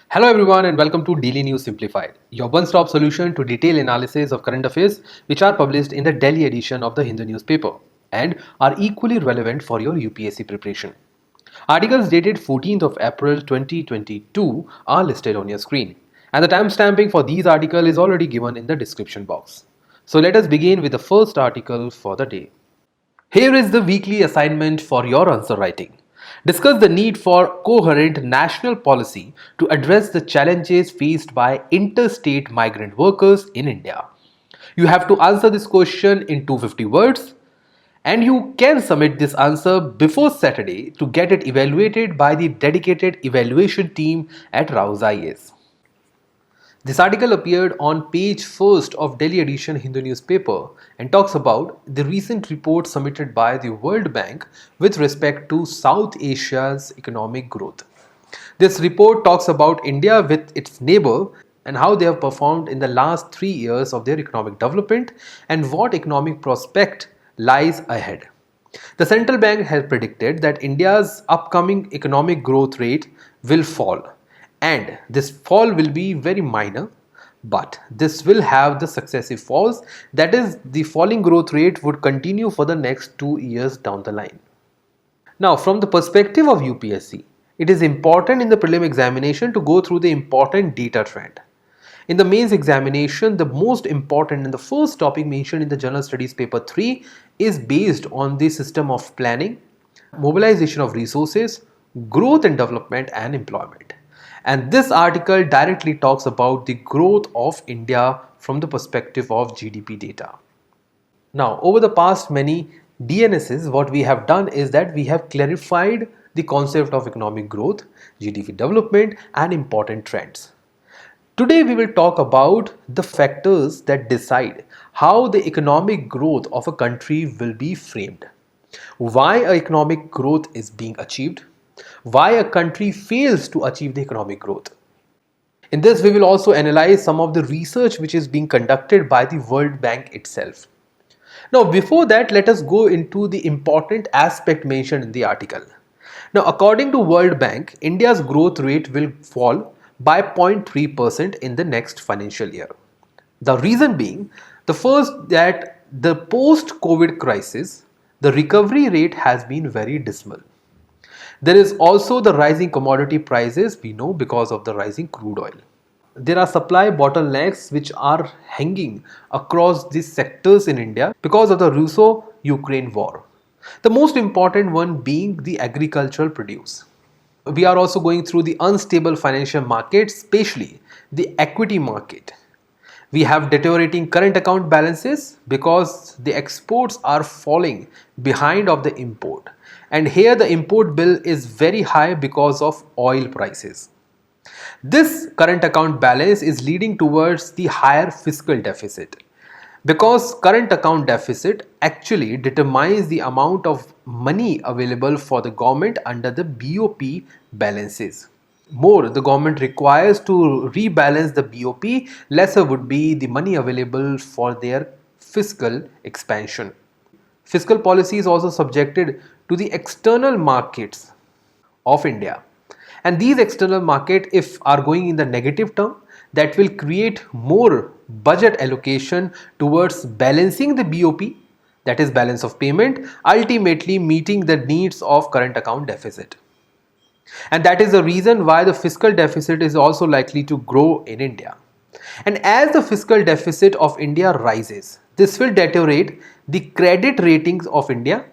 Hello everyone and welcome to Daily News Simplified, your one-stop solution to detailed analysis of current affairs which are published in the Delhi edition of the Hindu newspaper and are equally relevant for your UPSC preparation. Articles dated 14th of April 2022 are listed on your screen and the timestamping for these articles is already given in the description box. So let us begin with the first article for the day. Here is the weekly assignment for your answer writing. Discuss the need for coherent national policy to address the challenges faced by interstate migrant workers in India. You have to answer this question in 250 words and you can submit this answer before Saturday to get it evaluated by the dedicated evaluation team at RAU'S IAS. This article appeared on page 1st of Delhi edition Hindu newspaper and talks about the recent report submitted by the World Bank with respect to South Asia's economic growth. This report talks about India with its neighbor and how they have performed in the last 3 years of their economic development and what economic prospect lies ahead. The central bank has predicted that India's upcoming economic growth rate will fall. And this fall will be very minor, but this will have the successive falls, that is, the falling growth rate would continue for the next 2 years down the line. Now, from the perspective of UPSC, it is important in the prelim examination to go through the important data trend. In the mains examination, the most important and the first topic mentioned in the General Studies paper 3 is based on the system of planning, mobilization of resources, growth and development and employment. And this article directly talks about the growth of India from the perspective of GDP data. Now, over the past many DNSs, what we have done is that we have clarified the concept of economic growth, GDP development, and important trends. Today, we will talk about the factors that decide how the economic growth of a country will be framed, why economic growth is being achieved, why a country fails to achieve the economic growth. In this, we will also analyze some of the research which is being conducted by the World Bank itself. Now, before that, let us go into the important aspect mentioned in the article. Now, according to World Bank, India's growth rate will fall by 0.3% in the next financial year. The reason being, the first, that the post-COVID crisis, the recovery rate has been very dismal. There is also the rising commodity prices, we know, because of the rising crude oil. There are supply bottlenecks which are hanging across these sectors in India because of the Russo-Ukraine war. The most important one being the agricultural produce. We are also going through the unstable financial market, especially the equity market. We have deteriorating current account balances because the exports are falling behind of the import. And here the import bill is very high because of oil prices. This current account balance is leading towards the higher fiscal deficit because current account deficit actually determines the amount of money available for the government under the BOP balances. More the government requires to rebalance the BOP, lesser would be the money available for their fiscal expansion. Fiscal policy is also subjected to the external markets of India. And these external markets, if are going in the negative term, that will create more budget allocation towards balancing the BOP, that is balance of payment, ultimately meeting the needs of current account deficit. And that is the reason why the fiscal deficit is also likely to grow in India. And as the fiscal deficit of India rises, this will deteriorate the credit ratings of India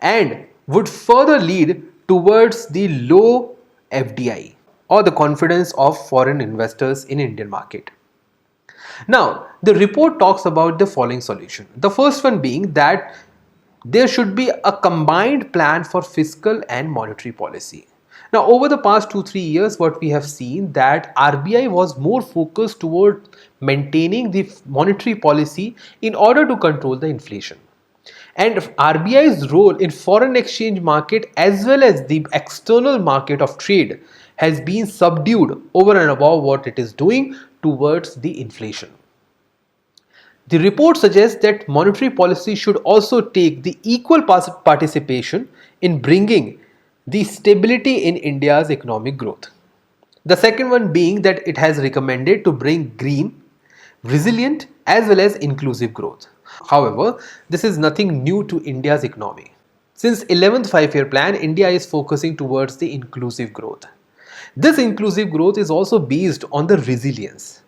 and would further lead towards the low FDI or the confidence of foreign investors in Indian market. Now, the report talks about the following solution. The first one being that there should be a combined plan for fiscal and monetary policy. Now, over the past 2-3 years, what we have seen that RBI was more focused toward maintaining the monetary policy in order to control the inflation. And RBI's role in foreign exchange market as well as the external market of trade has been subdued over and above what it is doing towards the inflation. The report suggests that monetary policy should also take the equal participation in bringing the stability in India's economic growth. The second one being that it has recommended to bring green, resilient as well as inclusive growth. However, this is nothing new to India's economy. Since 11th five-year plan, India is focusing towards the inclusive growth. This inclusive growth is also based on the resilience.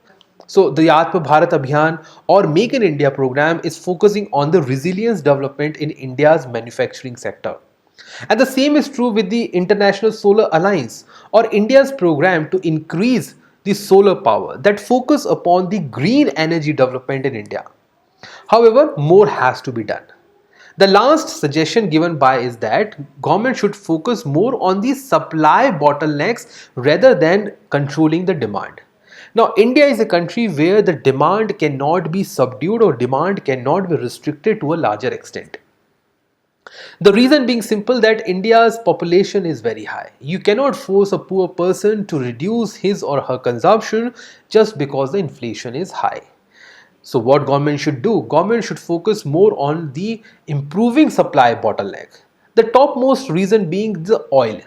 So the Atma Bharat Abhiyan or Make in India program is focusing on the resilience development in India's manufacturing sector. And the same is true with the International Solar Alliance or India's program to increase the solar power that focus upon the green energy development in India. However, more has to be done. The last suggestion given by is that government should focus more on the supply bottlenecks rather than controlling the demand. Now, India is a country where the demand cannot be subdued or demand cannot be restricted to a larger extent. The reason being simple that India's population is very high. You cannot force a poor person to reduce his or her consumption just because the inflation is high. So what government should do? Government should focus more on the improving supply bottleneck. The topmost reason being the oil.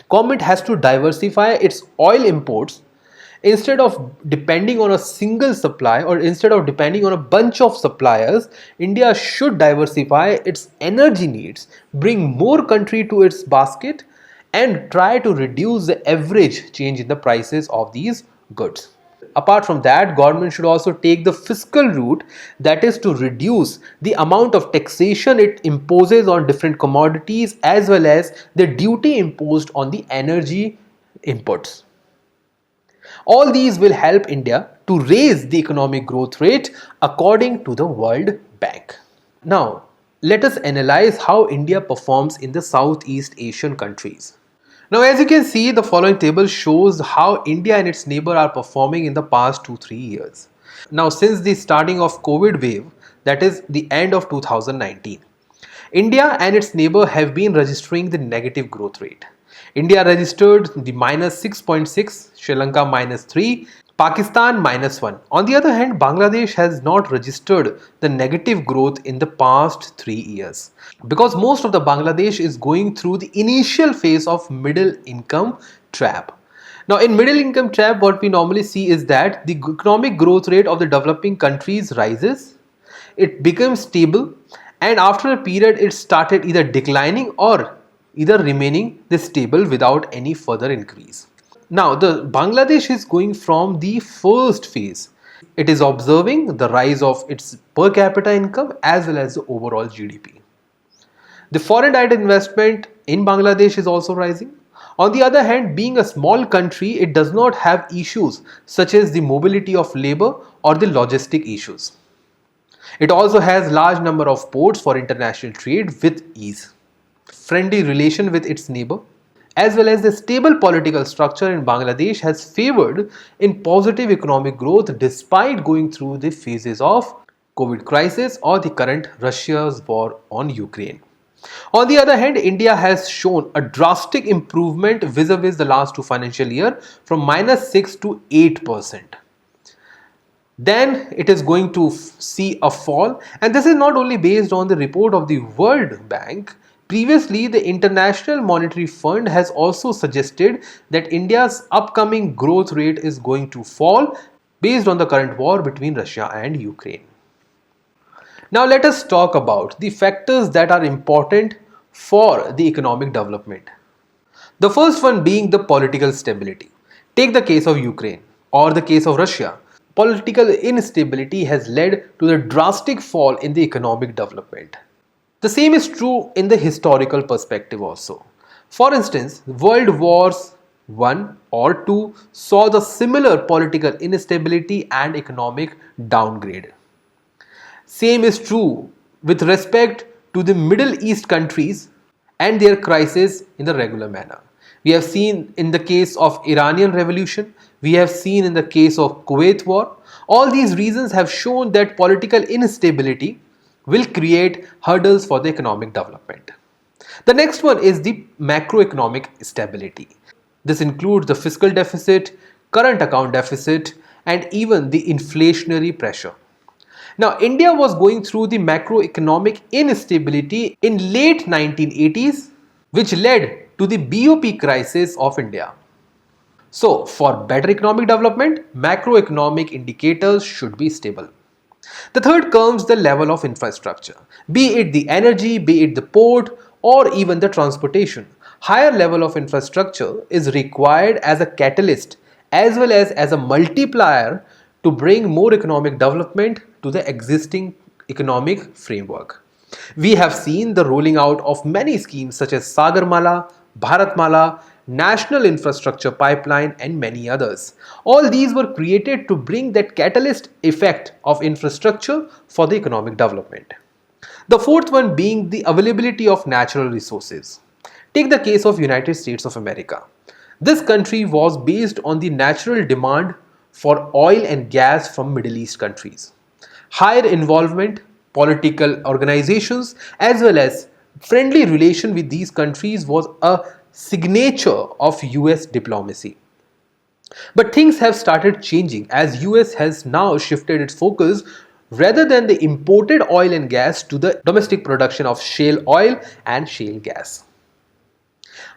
Government has to diversify its oil imports. Instead of depending on a single supply or instead of depending on a bunch of suppliers, India should diversify its energy needs, bring more country to its basket and try to reduce the average change in the prices of these goods. Apart from that, government should also take the fiscal route, that is to reduce the amount of taxation it imposes on different commodities as well as the duty imposed on the energy inputs. All these will help India to raise the economic growth rate according to the World Bank. Now, let us analyze how India performs in the Southeast Asian countries. Now, as you can see, the following table shows how India and its neighbor are performing in the past 2-3 years. Now, since the starting of COVID wave, that is the end of 2019, India and its neighbor have been registering the negative growth rate. India registered the minus 6.6, Sri Lanka minus 3, Pakistan minus 1. On the other hand, Bangladesh has not registered the negative growth in the past 3 years because most of the Bangladesh is going through the initial phase of middle income trap. Now, in middle income trap, what we normally see is that the economic growth rate of the developing countries rises, it becomes stable, and after a period, it started either declining or either remaining stable without any further increase. Now, the Bangladesh is going from the first phase. It is observing the rise of its per capita income as well as the overall GDP. The foreign direct investment in Bangladesh is also rising. On the other hand, being a small country, it does not have issues such as the mobility of labor or the logistic issues. It also has large number of ports for international trade with ease. Friendly relation with its neighbor, as well as the stable political structure in Bangladesh has favored in positive economic growth despite going through the phases of COVID crisis or the current Russia's war on Ukraine. On the other hand, India has shown a drastic improvement vis-a-vis the last 2 financial year from minus 6 to 8%. Then it is going to see a fall, and this is not only based on the report of the World Bank. Previously, the International Monetary Fund has also suggested that India's upcoming growth rate is going to fall based on the current war between Russia and Ukraine. Now, let us talk about the factors that are important for the economic development. The first one being the political stability. Take the case of Ukraine or the case of Russia. Political instability has led to the drastic fall in the economic development. The same is true in the historical perspective also. For instance, World Wars I or II saw the similar political instability and economic downgrade. Same is true with respect to the Middle East countries and their crisis in the regular manner. We have seen in the case of Iranian revolution, we have seen in the case of Kuwait war. All these reasons have shown that political instability will create hurdles for the economic development. The next one is the macroeconomic stability. This includes the fiscal deficit, current account deficit, and even the inflationary pressure. Now, India was going through the macroeconomic instability in late 1980s, which led to the BOP crisis of India. So, for better economic development, macroeconomic indicators should be stable. The third comes the level of infrastructure, be it the energy, be it the port, or even the transportation. Higher level of infrastructure is required as a catalyst as well as a multiplier to bring more economic development to the existing economic framework. We have seen the rolling out of many schemes such as Sagarmala, Bharatmala, National Infrastructure Pipeline, and many others. All these were created to bring that catalyst effect of infrastructure for the economic development. The fourth one being the availability of natural resources. Take the case of United States of America. This country was based on the natural demand for oil and gas from Middle East countries. Higher involvement, political organizations, as well as friendly relation with these countries was a signature of US diplomacy. But things have started changing as US has now shifted its focus rather than the imported oil and gas to the domestic production of shale oil and shale gas.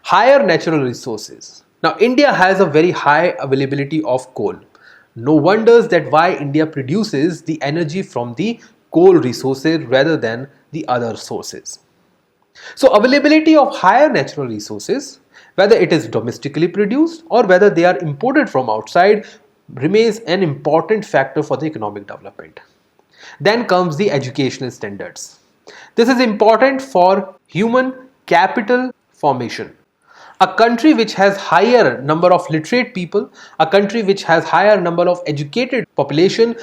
Higher natural resources. Now India has a very high availability of coal. No wonders that why India produces the energy from the coal resources rather than the other sources. So availability of higher natural resources, whether it is domestically produced or whether they are imported from outside, remains an important factor for the economic development. Then comes the educational standards. This is important for human capital formation. A country which has higher number of literate people, a country which has higher number of educated population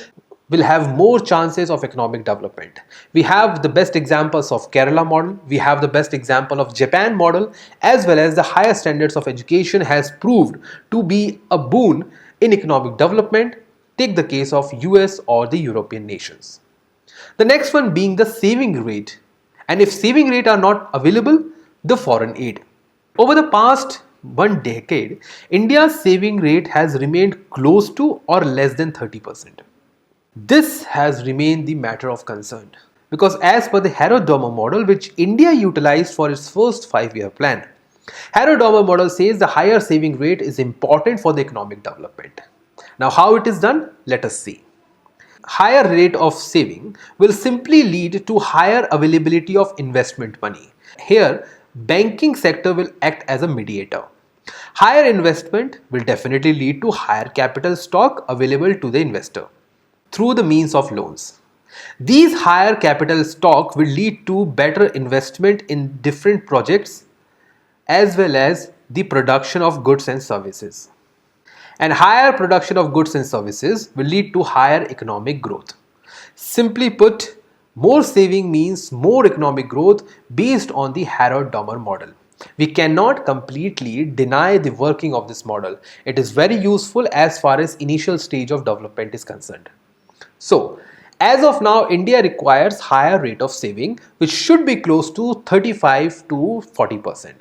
will have more chances of economic development. We have the best examples of Kerala model, we have the best example of Japan model, as well as the higher standards of education has proved to be a boon in economic development. Take the case of US or the European nations. The next one being the saving rate, and if saving rate are not available, the foreign aid. Over the past 1 decade, India's saving rate has remained close to or less than 30%. This has remained the matter of concern because as per the Harrow-Dormer model which India utilized for its first 5-year plan, Harrow-Dormer model says the higher saving rate is important for the economic development. Now how it is done? Let us see. Higher rate of saving will simply lead to higher availability of investment money. Here, banking sector will act as a mediator. Higher investment will definitely lead to higher capital stock available to the investor through the means of loans. These higher capital stock will lead to better investment in different projects as well as the production of goods and services. And higher production of goods and services will lead to higher economic growth. Simply put, more saving means more economic growth based on the Harrow-Dormer model. We cannot completely deny the working of this model. It is very useful as far as initial stage of development is concerned. So, as of now, India requires higher rate of saving which should be close to 35 to 40%.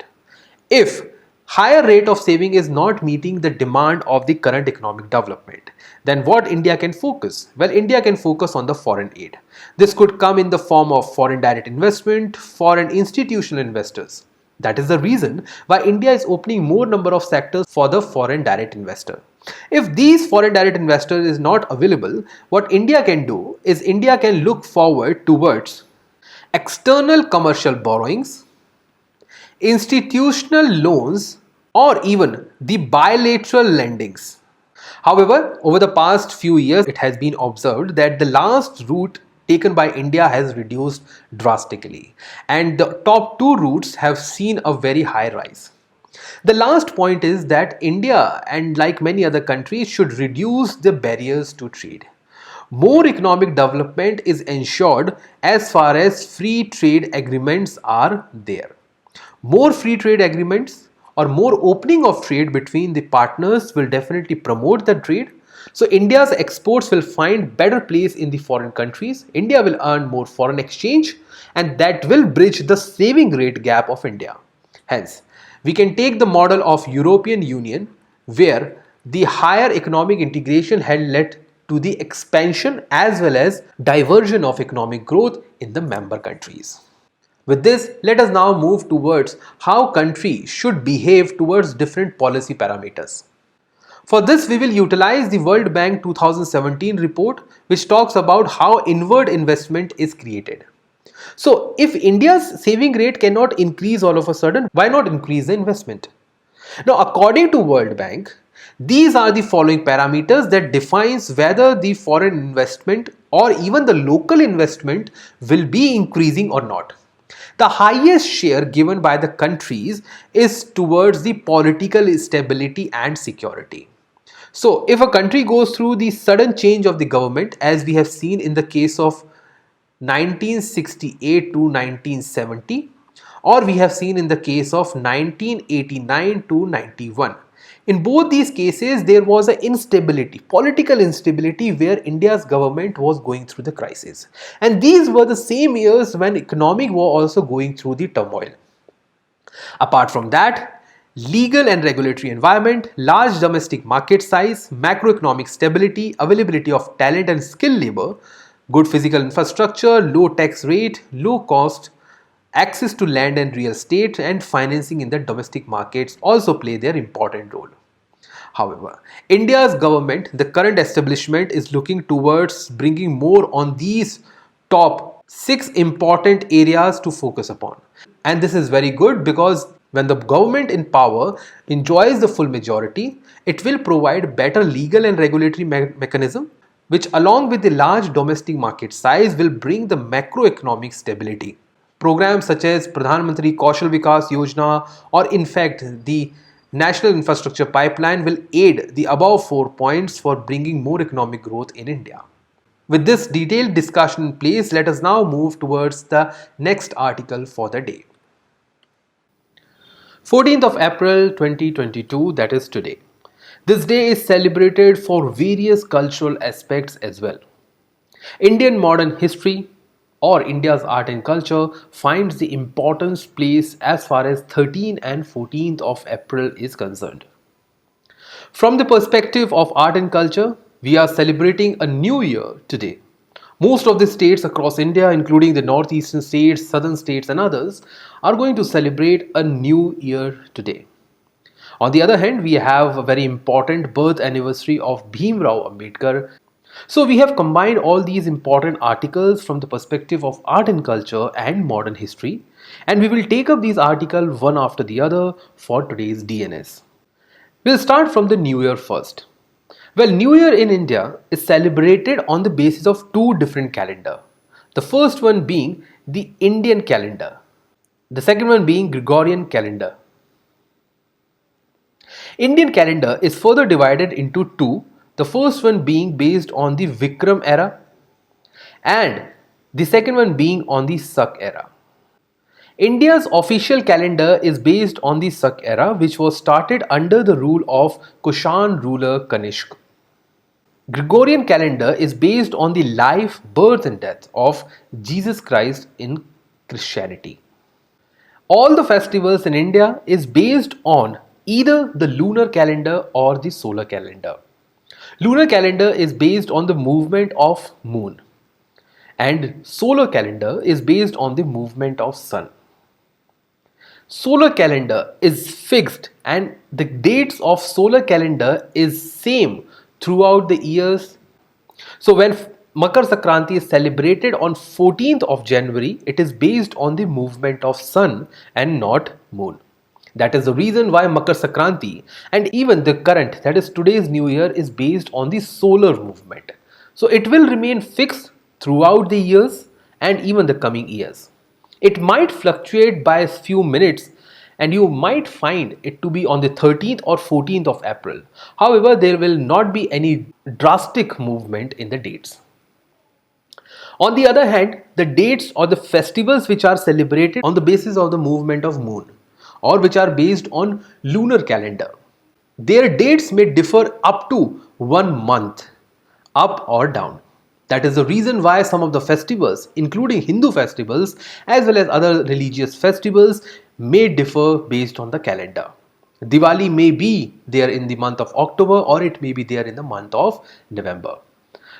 If higher rate of saving is not meeting the demand of the current economic development, then what India can focus? Well, India can focus on the foreign aid. This could come in the form of foreign direct investment, foreign institutional investors. That is the reason why India is opening more number of sectors for the foreign direct investor. If these foreign direct investors is not available, what India can do is India can look forward towards external commercial borrowings, institutional loans, or even the bilateral lendings. However, over the past few years, it has been observed that the last route taken by India has reduced drastically, and the top two routes have seen a very high rise. The last point is that India and like many other countries should reduce the barriers to trade. More economic development is ensured as far as free trade agreements are there. More free trade agreements or more opening of trade between the partners will definitely promote the trade. So India's exports will find better place in the foreign countries. India will earn more foreign exchange and that will bridge the saving rate gap of India. Hence, we can take the model of European Union where the higher economic integration had led to the expansion as well as diversion of economic growth in the member countries. With this, let us now move towards how countries should behave towards different policy parameters. For this, we will utilize the World Bank 2017 report, which talks about how inward investment is created. So, if India's saving rate cannot increase all of a sudden, why not increase the investment? Now, according to World Bank, these are the following parameters that defines whether the foreign investment or even the local investment will be increasing or not. The highest share given by the countries is towards the political stability and security. So, if a country goes through the sudden change of the government, as we have seen in the case of 1968 to 1970, or we have seen in the case of 1989 to 91. In both these cases, there was an instability, political instability, where India's government was going through the crisis. And these were the same years when economic was also going through the turmoil. Apart from that, legal and regulatory environment, large domestic market size, macroeconomic stability, availability of talent and skilled labor, good physical infrastructure, low tax rate, low cost, access to land and real estate, and financing in the domestic markets also play their important role. However, India's government, the current establishment, is looking towards bringing more on these top 6 important areas to focus upon. And this is very good because when the government in power enjoys the full majority, it will provide better legal and regulatory mechanism, which along with the large domestic market size will bring the macroeconomic stability. Programs such as Pradhan Mantri Kaushal Vikas Yojana, or in fact the National Infrastructure Pipeline, will aid the above 4 points for bringing more economic growth in India. With this detailed discussion in place, let us now move towards the next article for the day. 14th of April 2022, that is today. This day is celebrated for various cultural aspects as well. Indian modern history or India's art and culture finds the importance place as far as 13th and 14th of April is concerned. From the perspective of art and culture, we are celebrating a new year today. Most of the states across India, including the northeastern states, southern states and others, are going to celebrate a new year today. On the other hand, we have a very important birth anniversary of Bhim Rao Ambedkar. So we have combined all these important articles from the perspective of art and culture and modern history, and we will take up these articles one after the other for today's DNS. We'll start from the New Year first. Well, New Year in India is celebrated on the basis of 2 different calendars. The first one being the Indian calendar, the second one being Gregorian calendar. Indian calendar is further divided into 2. The first one being based on the Vikram era and the second one being on the Sak era. India's official calendar is based on the Sak era, which was started under the rule of Kushan ruler Kanishk. Gregorian calendar is based on the life, birth and death of Jesus Christ in Christianity. All the festivals in India is based on either the lunar calendar or the solar calendar. Lunar calendar is based on the movement of moon and solar calendar is based on the movement of sun. Solar calendar is fixed and the dates of solar calendar is same throughout the years. So when Makar Sankranti is celebrated on 14th of January, it is based on the movement of sun and not moon. That is the reason why Makar Sankranti and even the current, that is today's New Year, is based on the solar movement. So it will remain fixed throughout the years and even the coming years. It might fluctuate by a few minutes and you might find it to be on the 13th or 14th of April. However, there will not be any drastic movement in the dates. On the other hand, the dates or the festivals which are celebrated on the basis of the movement of moon or which are based on lunar calendar, their dates may differ up to 1 month, up or down. That is the reason why some of the festivals, including Hindu festivals as well as other religious festivals, may differ based on the calendar. Diwali may be there in the month of October or it may be there in the month of November.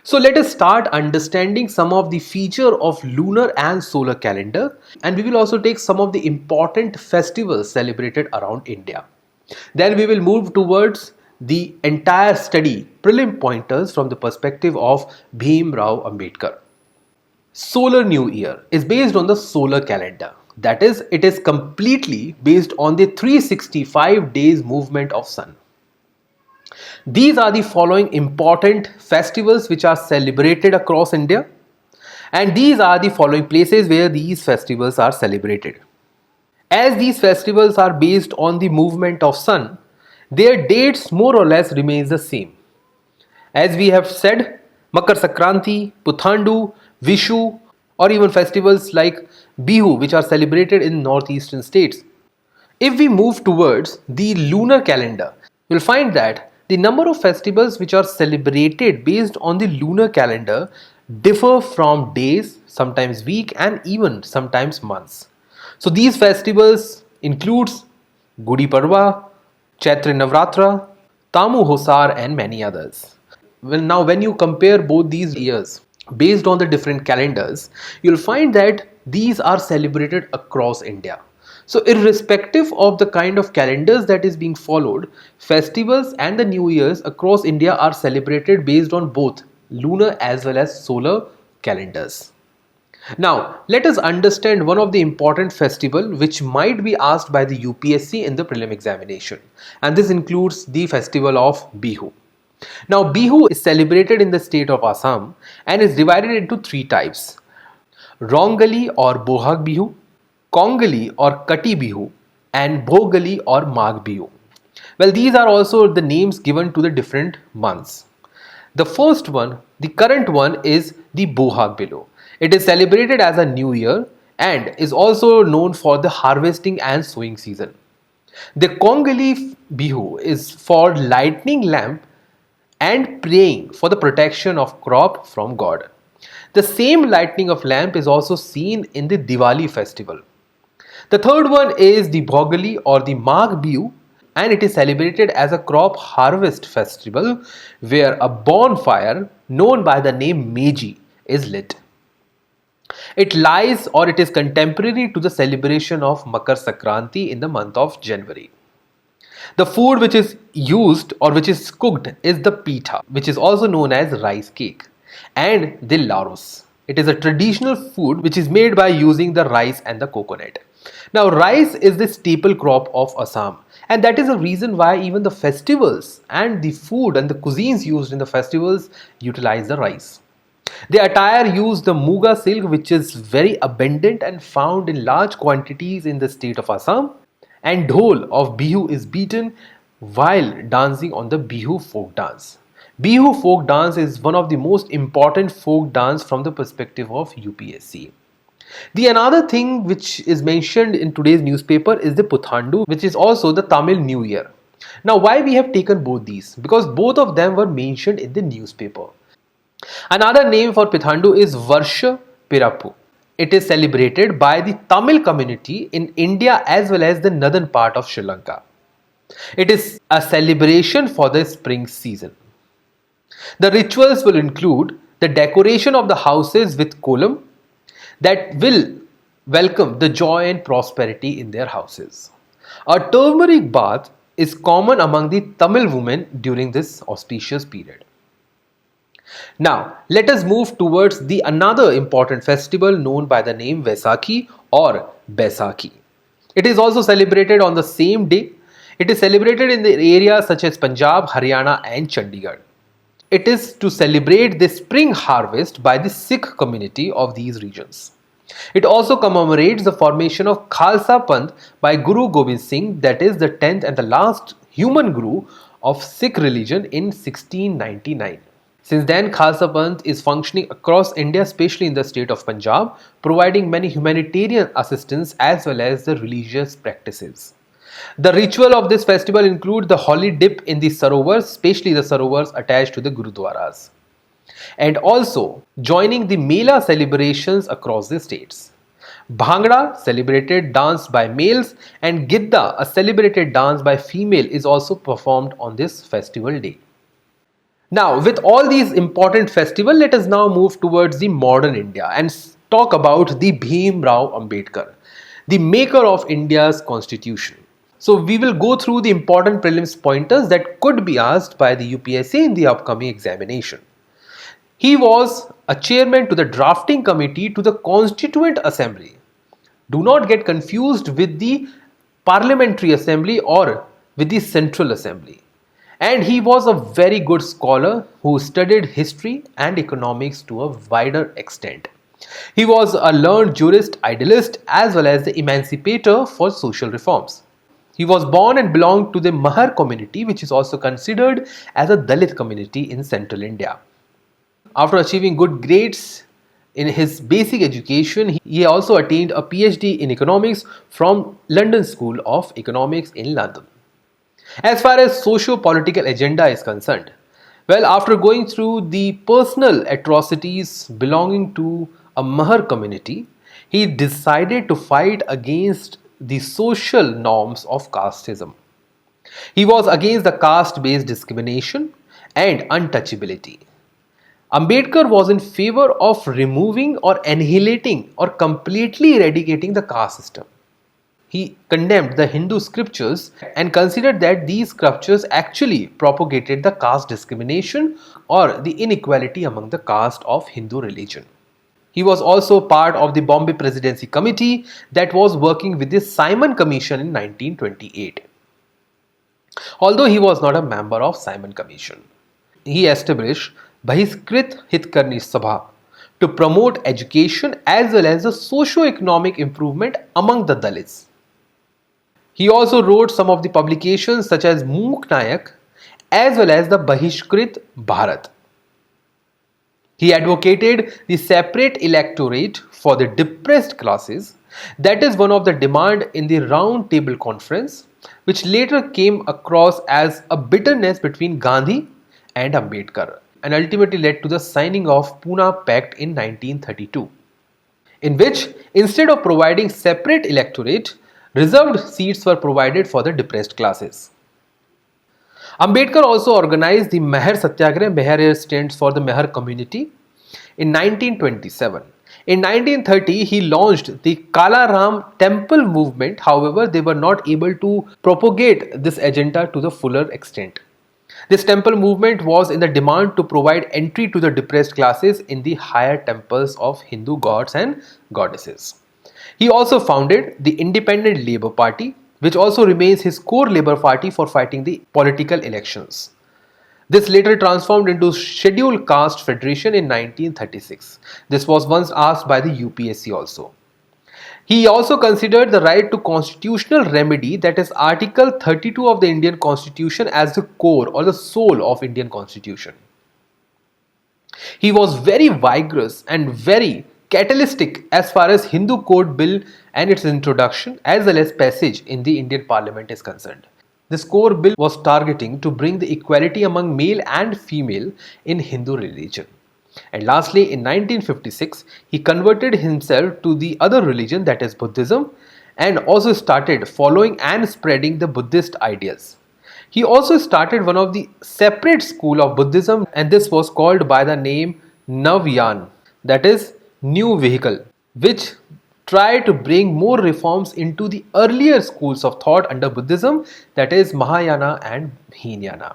So let us start understanding some of the feature of lunar and solar calendar, and we will also take some of the important festivals celebrated around India. Then we will move towards the entire study prelim pointers from the perspective of Bhim Rao Ambedkar. Solar New Year is based on the solar calendar. That is, it is completely based on the 365 days movement of sun. These are the following important festivals which are celebrated across India, and these are the following places where these festivals are celebrated. As these festivals are based on the movement of sun, their dates more or less remains the same. As we have said, Makar Sankranti, Puthandu, Vishu, or even festivals like Bihu, which are celebrated in northeastern states. If we move towards the lunar calendar, you'll find that the number of festivals which are celebrated based on the lunar calendar differ from days, sometimes week, and even sometimes months. So these festivals includes Gudi Padwa, Chaitra Navratra, Tamu Hosar, and many others. Well, now when you compare both these years based on the different calendars, you'll find that these are celebrated across India. So irrespective of the kind of calendars that is being followed, festivals and the New Years across India are celebrated based on both lunar as well as solar calendars. Now, let us understand one of the important festival which might be asked by the UPSC in the prelim examination, and this includes the festival of Bihu. Now, Bihu is celebrated in the state of Assam and is divided into three types: Rongali or Bohag Bihu, Kongali or Kati Bihu, and Bhogali or Magh Bihu. Well, these are also the names given to the different months. The first one, the current one, is the Bohag Bihu. It is celebrated as a new year and is also known for the harvesting and sowing season. The Kongali Bihu is for lighting lamp and praying for the protection of crop from God. The same lighting of lamp is also seen in the Diwali festival. The third one is the Bhogali or the Magh Bihu, and it is celebrated as a crop harvest festival where a bonfire known by the name Meji is lit. It lies or it is contemporary to the celebration of Makar Sankranti in the month of January. The food which is used or which is cooked is the pitha, which is also known as rice cake, and the larus. It is a traditional food which is made by using the rice and the coconut. Now, rice is the staple crop of Assam, and that is the reason why even the festivals and the food and the cuisines used in the festivals utilize the rice. The attire used the Muga silk, which is very abundant and found in large quantities in the state of Assam, and dhol of Bihu is beaten while dancing on the Bihu folk dance. Bihu folk dance is one of the most important folk dance from the perspective of UPSC. The another thing which is mentioned in today's newspaper is the Puthandu, which is also the Tamil New Year. Now, why we have taken both these? Because both of them were mentioned in the newspaper. Another name for Puthandu is Varsha Pirappu. It is celebrated by the Tamil community in India as well as the northern part of Sri Lanka. It is a celebration for the spring season. The rituals will include the decoration of the houses with kolam that will welcome the joy and prosperity in their houses. A turmeric bath is common among the Tamil women during this auspicious period. Now, let us move towards the another important festival known by the name Vaisakhi or Baisakhi. It is also celebrated on the same day. It is celebrated in the areas such as Punjab, Haryana, and Chandigarh. It is to celebrate the spring harvest by the Sikh community of these regions. It also commemorates the formation of Khalsa Panth by Guru Gobind Singh, that is the 10th and the last human guru of Sikh religion in 1699. Since then, Khalsa Panth is functioning across India, especially in the state of Punjab, providing many humanitarian assistance as well as the religious practices. The ritual of this festival includes the holy dip in the sarovars, especially the sarovars attached to the gurudwaras, and also joining the Mela celebrations across the states. Bhangra, celebrated dance by males, and Gidda, a celebrated dance by female, is also performed on this festival day. Now, with all these important festivals, let us now move towards the modern India and talk about the Bhim Rao Ambedkar, the maker of India's constitution. So we will go through the important prelims pointers that could be asked by the UPSC in the upcoming examination. He was a chairman to the drafting committee to the Constituent Assembly. Do not get confused with the Parliamentary Assembly or with the Central Assembly. And he was a very good scholar who studied history and economics to a wider extent. He was a learned jurist, idealist, as well as the emancipator for social reforms. He was born and belonged to the Mahar community, which is also considered as a Dalit community in central India. After achieving good grades in his basic education, he also attained a PhD in economics from London School of Economics in London. As far as socio-political agenda is concerned, well, after going through the personal atrocities belonging to a Mahar community, he decided to fight against the social norms of casteism. He was against the caste-based discrimination and untouchability. Ambedkar was in favor of removing or annihilating or completely eradicating the caste system. He condemned the Hindu scriptures and considered that these scriptures actually propagated the caste discrimination or the inequality among the caste of Hindu religion. He was also part of the Bombay Presidency Committee that was working with the Simon Commission in 1928. Although he was not a member of Simon Commission, he established Bahiskrit Hitkarni Sabha to promote education as well as the socio-economic improvement among the Dalits. He also wrote some of the publications such as Mook Nayak as well as the Bahishkrit Bharat. He advocated the separate electorate for the depressed classes. That is one of the demand in the Round Table Conference, which later came across as a bitterness between Gandhi and Ambedkar and ultimately led to the signing of Pune Pact in 1932, in which instead of providing separate electorate, reserved seats were provided for the depressed classes. Ambedkar also organized the Meher Satyagrah. Meher stands for the Meher community in 1927. In 1930, he launched the Kala Ram temple movement. However, they were not able to propagate this agenda to the fuller extent. This temple movement was in the demand to provide entry to the depressed classes in the higher temples of Hindu gods and goddesses. He also founded the Independent Labour Party, which also remains his core Labour Party for fighting the political elections. This later transformed into Scheduled Caste Federation in 1936. This was once asked by the UPSC also. He also considered the right to constitutional remedy, that is Article 32 of the Indian Constitution, as the core or the soul of Indian Constitution. He was very vigorous and very catalytic as far as Hindu Code Bill and its introduction as well as passage in the Indian Parliament is concerned. This core bill was targeting to bring the equality among male and female in Hindu religion. And lastly, in 1956, he converted himself to the other religion, that is Buddhism, and also started following and spreading the Buddhist ideas. He also started one of the separate school of Buddhism, and this was called by the name Navyan, that is new vehicle, which try to bring more reforms into the earlier schools of thought under Buddhism, that is Mahayana and Hinayana.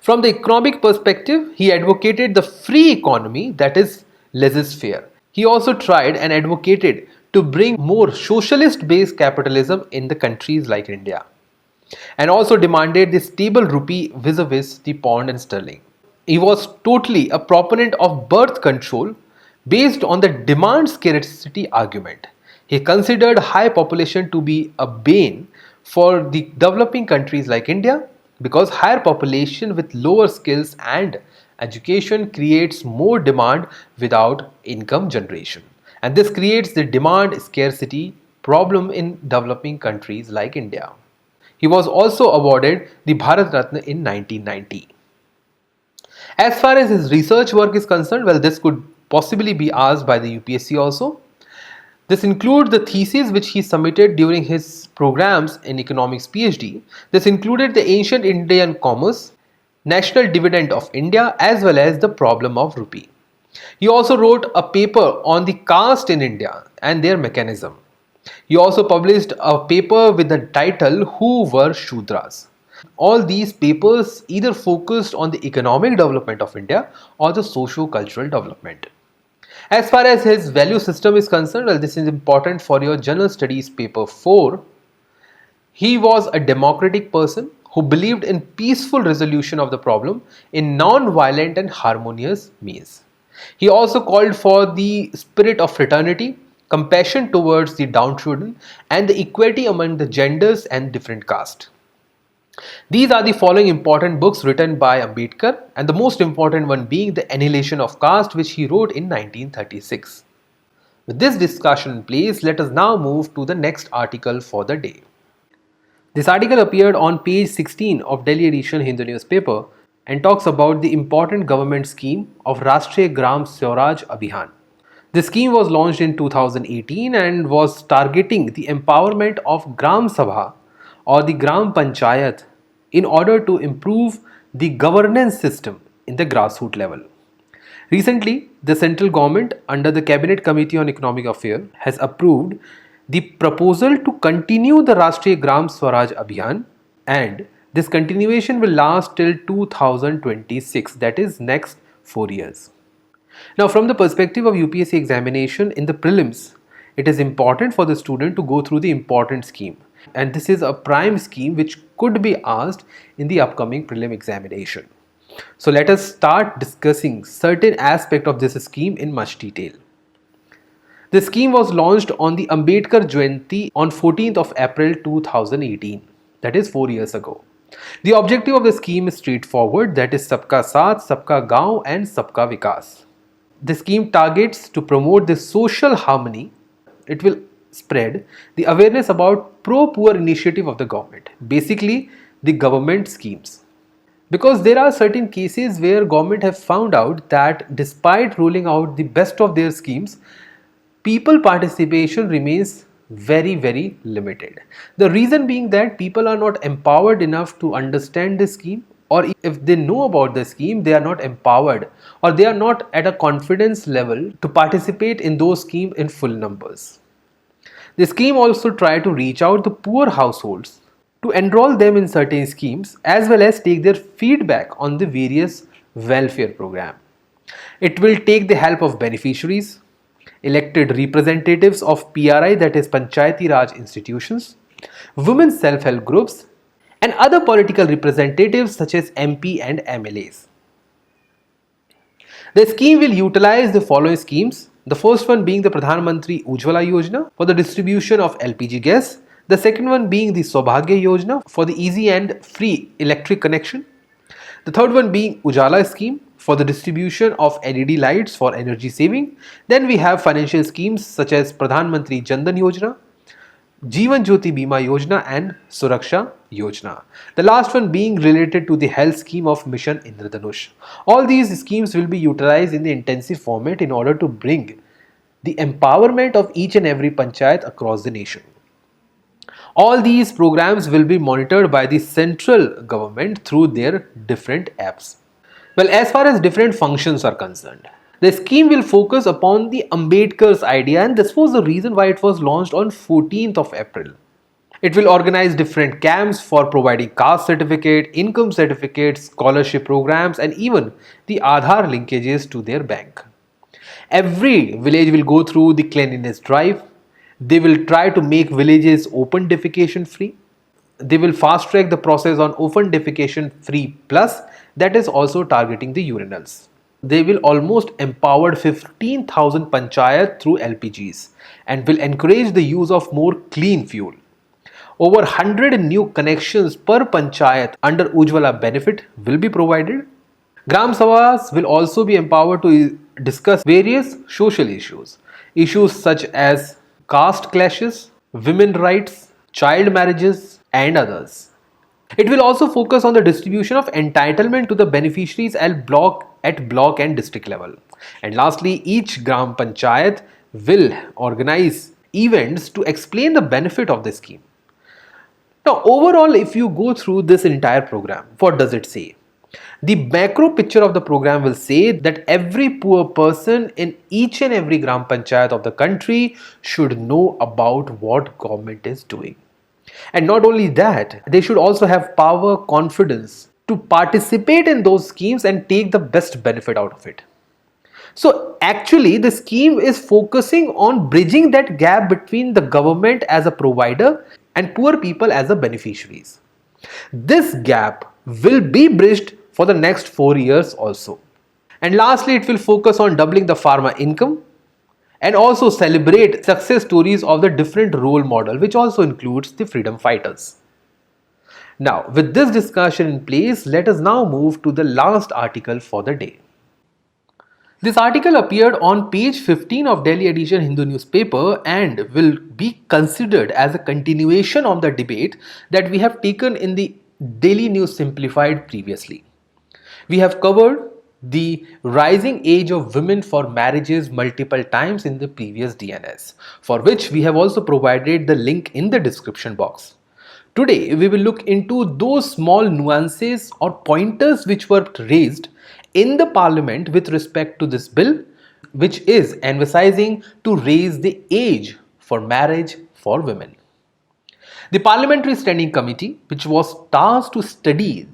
From the economic perspective, he advocated the free economy, that is laissez-faire. He also tried and advocated to bring more socialist-based capitalism in the countries like India, and also demanded the stable rupee vis-a-vis the pound and sterling. He was totally a proponent of birth control based on the demand scarcity argument. He considered high population to be a bane for the developing countries like India, because higher population with lower skills and education creates more demand without income generation, and this creates the demand scarcity problem in developing countries like India. He was also awarded the Bharat Ratna in 1990. As far as his research work is concerned, well, this could possibly be asked by the UPSC also. This includes the thesis which he submitted during his programs in economics PhD. This included the ancient Indian commerce, national dividend of India, as well as the problem of rupee. He also wrote a paper on the caste in India and their mechanism. He also published a paper with the title Who Were Shudras? All these papers either focused on the economic development of India or the socio-cultural development. As far as his value system is concerned, well, this is important for your general studies paper 4. He was a democratic person who believed in peaceful resolution of the problem in non-violent and harmonious means. He also called for the spirit of fraternity, compassion towards the downtrodden, and the equity among the genders and different castes. These are the following important books written by Ambedkar, and the most important one being The Annihilation of Caste, which he wrote in 1936. With this discussion in place, let us now move to the next article for the day. This article appeared on page 16 of Delhi edition Hindu newspaper and talks about the important government scheme of Rastriya Gram Swaraj Abhiyan. The scheme was launched in 2018 and was targeting the empowerment of Gram Sabha or the Gram Panchayat in order to improve the governance system in the grassroots level. Recently, the central government under the Cabinet Committee on Economic Affairs has approved the proposal to continue the Rastriya Gram Swaraj Abhiyan, and this continuation will last till 2026, that is next 4 years. Now, from the perspective of UPSC examination in the prelims, it is important for the student to go through the important scheme, and this is a prime scheme which could be asked in the upcoming prelim examination. So let us start discussing certain aspect of this scheme in much detail. The scheme was launched on the Ambedkar Jayanti on 14th of April 2018, that is 4 years ago. The objective of the scheme is straightforward, that is Sabka Saath, Sabka Gaon and Sabka Vikas. The scheme targets to promote the social harmony. It will spread the awareness about pro-poor initiative of the government, basically the government schemes. Because there are certain cases where government have found out that despite rolling out the best of their schemes, people participation remains very limited. The reason being that people are not empowered enough to understand the scheme, or if they know about the scheme, they are not empowered or they are not at a confidence level to participate in those schemes in full numbers. The scheme also try to reach out to poor households to enroll them in certain schemes as well as take their feedback on the various welfare program. It will take the help of beneficiaries, elected representatives of PRI, that is Panchayati Raj institutions, women's self-help groups, and other political representatives such as MP and MLAs. The scheme will utilize the following schemes. The first one being the Pradhan Mantri Ujjwala Yojana for the distribution of LPG gas. The second one being the Saubhagya Yojana for the easy and free electric connection. The third one being Ujala scheme for the distribution of LED lights for energy saving. Then we have financial schemes such as Pradhan Mantri Jan Dhan Yojana, Jeevan Jyoti Bima Yojana and Suraksha Yojana. The last one being related to the health scheme of Mission Indradhanush. All these schemes will be utilized in the intensive format in order to bring the empowerment of each and every panchayat across the nation. All these programs will be monitored by the central government through their different apps. Well, as far as different functions are concerned, the scheme will focus upon the Ambedkar's idea, and this was the reason why it was launched on 14th of April. It will organize different camps for providing caste certificate, income certificates, scholarship programs, and even the Aadhaar linkages to their bank. Every village will go through the cleanliness drive. They will try to make villages open defecation free. They will fast track the process on open defecation free plus, that is also targeting the urinals. They will almost empower 15,000 panchayat through LPGs and will encourage the use of more clean fuel. Over 100 new connections per panchayat under Ujjwala benefit will be provided. Gram Sabhas will also be empowered to discuss various social issues. Issues such as caste clashes, women rights, child marriages, and others. It will also focus on the distribution of entitlement to the beneficiaries at block and district level. And lastly, each Gram Panchayat will organize events to explain the benefit of the scheme. Now, overall, if you go through this entire program, what does it say? The macro picture of the program will say that every poor person in each and every Gram Panchayat of the country should know about what government is doing. And not only that, they should also have power, confidence to participate in those schemes and take the best benefit out of it. So actually the scheme is focusing on bridging that gap between the government as a provider and poor people as the beneficiaries. This gap will be bridged for the next 4 years also. And lastly, it will focus on doubling the farmer income and also celebrate success stories of the different role model, which also includes the freedom fighters. Now, with this discussion in place, let us now move to the last article for the day. This article appeared on page 15 of Delhi edition Hindu newspaper and will be considered as a continuation of the debate that we have taken in the Daily News Simplified previously. We have covered the rising age of women for marriages multiple times in the previous DNS, for which we have also provided the link in the description box. Today, we will look into those small nuances or pointers which were raised in the parliament with respect to this bill, which is emphasizing to raise the age for marriage for women. The Parliamentary Standing Committee, which was tasked to study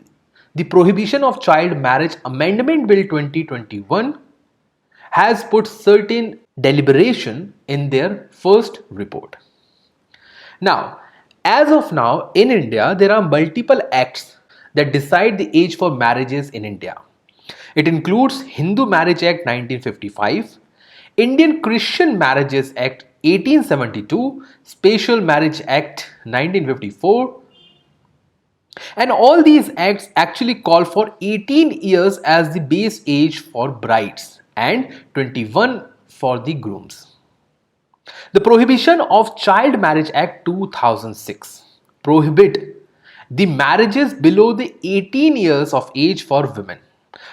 the Prohibition of Child Marriage Amendment Bill 2021, has put certain deliberation in their first report. Now, as of now, in India, there are multiple acts that decide the age for marriages in India. It includes Hindu Marriage Act 1955, Indian Christian Marriages Act 1872, Special Marriage Act 1954, and all these acts actually call for 18 years as the base age for brides and 21 for the grooms. The Prohibition of Child Marriage Act 2006 prohibit the marriages below the 18 years of age for women.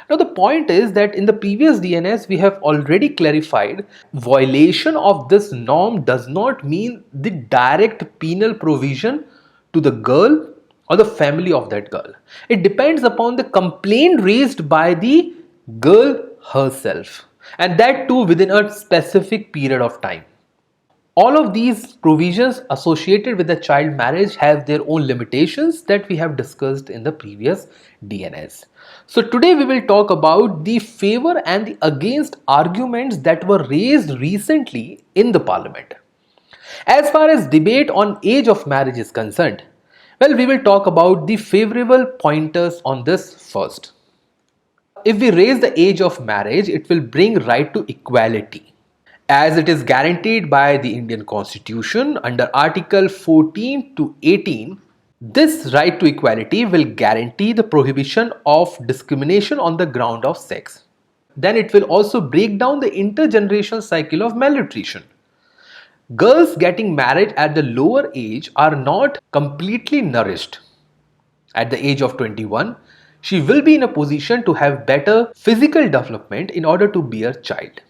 Now the point is that in the previous DNS we have already clarified violation of this norm does not mean the direct penal provision to the girl or the family of that girl. It depends upon the complaint raised by the girl herself, and that too within a specific period of time. All of these provisions associated with the child marriage have their own limitations that we have discussed in the previous DNS. So today we will talk about the favor and the against arguments that were raised recently in the parliament. As far as debate on age of marriage is concerned, well, we will talk about the favorable pointers on this first. If we raise the age of marriage, it will bring right to equality, as it is guaranteed by the Indian Constitution under Article 14 to 18. This right to equality will guarantee the prohibition of discrimination on the ground of sex. Then it will also break down the intergenerational cycle of malnutrition. Girls getting married at the lower age are not completely nourished. At the age of 21, she will be in a position to have better physical development in order to bear child.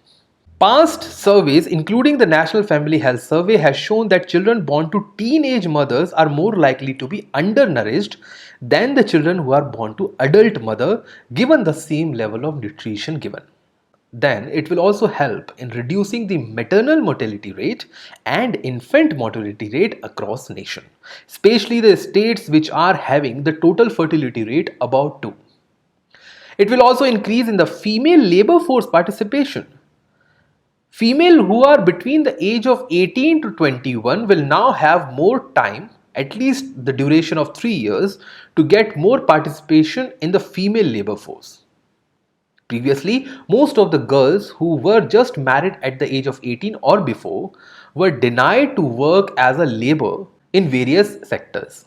Past surveys, including the National Family Health Survey, has shown that children born to teenage mothers are more likely to be undernourished than the children who are born to adult mother given the same level of nutrition given. Then it will also help in reducing the maternal mortality rate and infant mortality rate across nation, especially the states which are having the total fertility rate above 2. It will also increase in the female labor force participation. Female who are between the age of 18 to 21 will now have more time, at least the duration of 3 years, to get more participation in the female labor force. Previously, most of the girls who were just married at the age of 18 or before were denied to work as a labor in various sectors.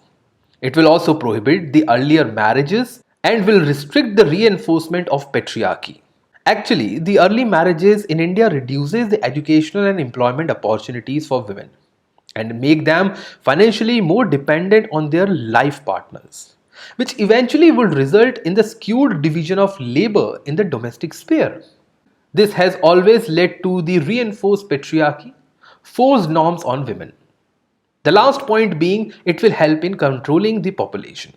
It will also prohibit the earlier marriages and will restrict the reinforcement of patriarchy. Actually, the early marriages in India reduces the educational and employment opportunities for women and make them financially more dependent on their life partners, which eventually would result in the skewed division of labor in the domestic sphere. This has always led to the reinforced patriarchy, forced norms on women. The last point being, it will help in controlling the population.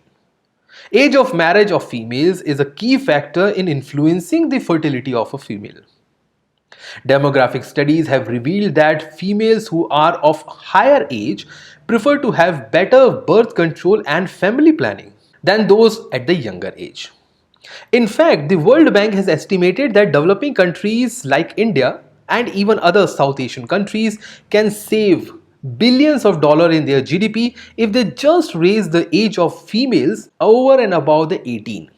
Age of marriage of females is a key factor in influencing the fertility of a female. Demographic studies have revealed that females who are of higher age prefer to have better birth control and family planning than those at the younger age. In fact, the World Bank has estimated that developing countries like India and even other South Asian countries can save billions of dollars in their GDP if they just raise the age of females over and above the 18.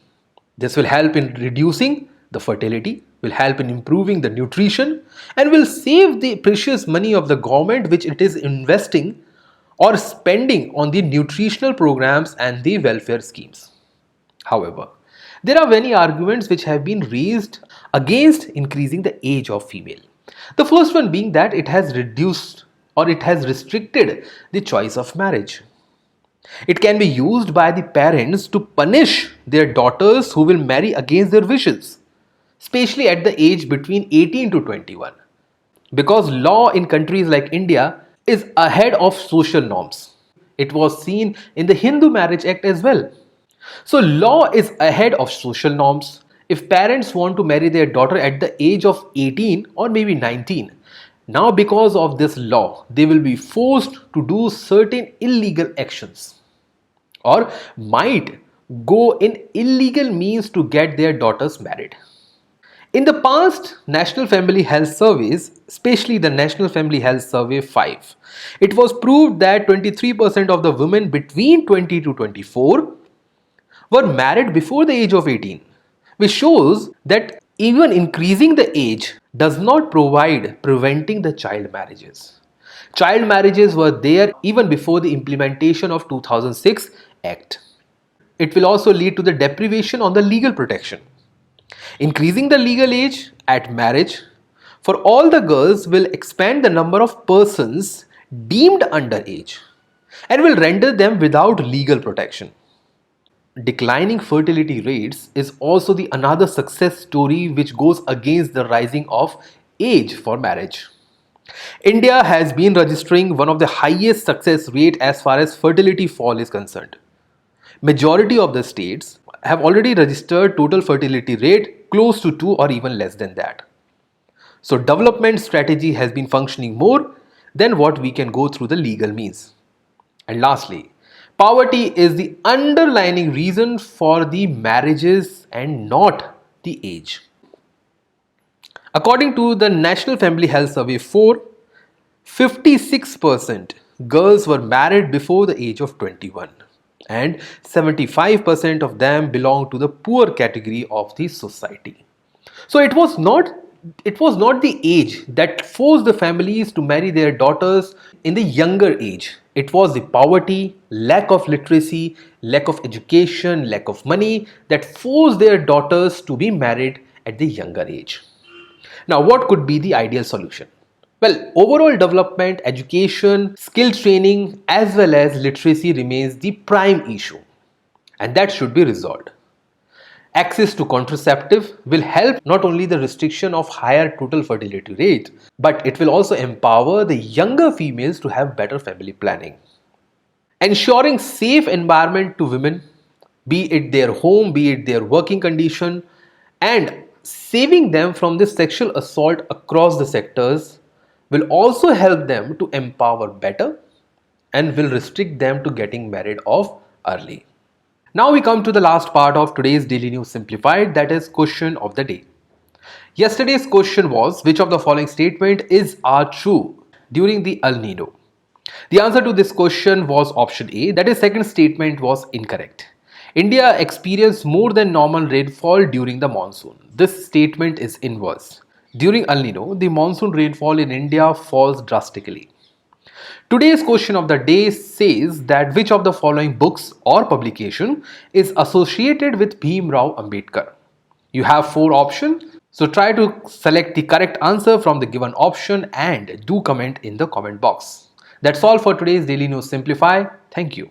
This will help in reducing the fertility, will help in improving the nutrition, and will save the precious money of the government which it is investing or spending on the nutritional programs and the welfare schemes. However, there are many arguments which have been raised against increasing the age of female. The first one being that it has reduced or it has restricted the choice of marriage. It can be used by the parents to punish their daughters who will marry against their wishes, especially at the age between 18 to 21. Because law in countries like India is ahead of social norms. It was seen in the Hindu Marriage Act as well. So law is ahead of social norms. If parents want to marry their daughter at the age of 18 or maybe 19, now because of this law, they will be forced to do certain illegal actions or might go in illegal means to get their daughters married. In the past National Family Health Surveys, especially the National Family Health Survey 5, it was proved that 23% of the women between 20 to 24 were married before the age of 18, which shows that even increasing the age does not provide preventing the child marriages. Child marriages were there even before the implementation of 2006 Act. It will also lead to the deprivation on the legal protection. Increasing the legal age at marriage for all the girls will expand the number of persons deemed underage and will render them without legal protection. Declining fertility rates is also the another success story which goes against the rising of age for marriage. India has been registering one of the highest success rate as far as fertility fall is concerned. Majority of the states have already registered total fertility rate close to 2 or even less than that. So development strategy has been functioning more than what we can go through the legal means. And lastly, poverty is the underlying reason for the marriages and not the age. According to the National Family Health Survey 4, 56% girls were married before the age of 21 and 75% of them belong to the poor category of the society. So it was not the age that forced the families to marry their daughters in the younger age. It was the poverty, lack of literacy, lack of education, lack of money that forced their daughters to be married at the younger age. Now, what could be the ideal solution? Well, overall development, education, skill training as well as literacy remains the prime issue, and that should be resolved. Access to contraceptive will help not only the restriction of higher total fertility rate, but it will also empower the younger females to have better family planning. Ensuring safe environment to women, be it their home, be it their working condition, and saving them from this sexual assault across the sectors will also help them to empower better and will restrict them to getting married off early. Now we come to the last part of today's Daily News Simplified, that is question of the day. Yesterday's question was, which of the following statement are true during the El Nino? The answer to this question was option A, that is second statement was incorrect. India experienced more than normal rainfall during the monsoon. This statement is inverse. During El Nino, the monsoon rainfall in India falls drastically. Today's question of the day says that which of the following books or publication is associated with Bhim Rao Ambedkar? You have 4 options, so try to select the correct answer from the given option and do comment in the comment box. That's all for today's Daily News Simplify. Thank you.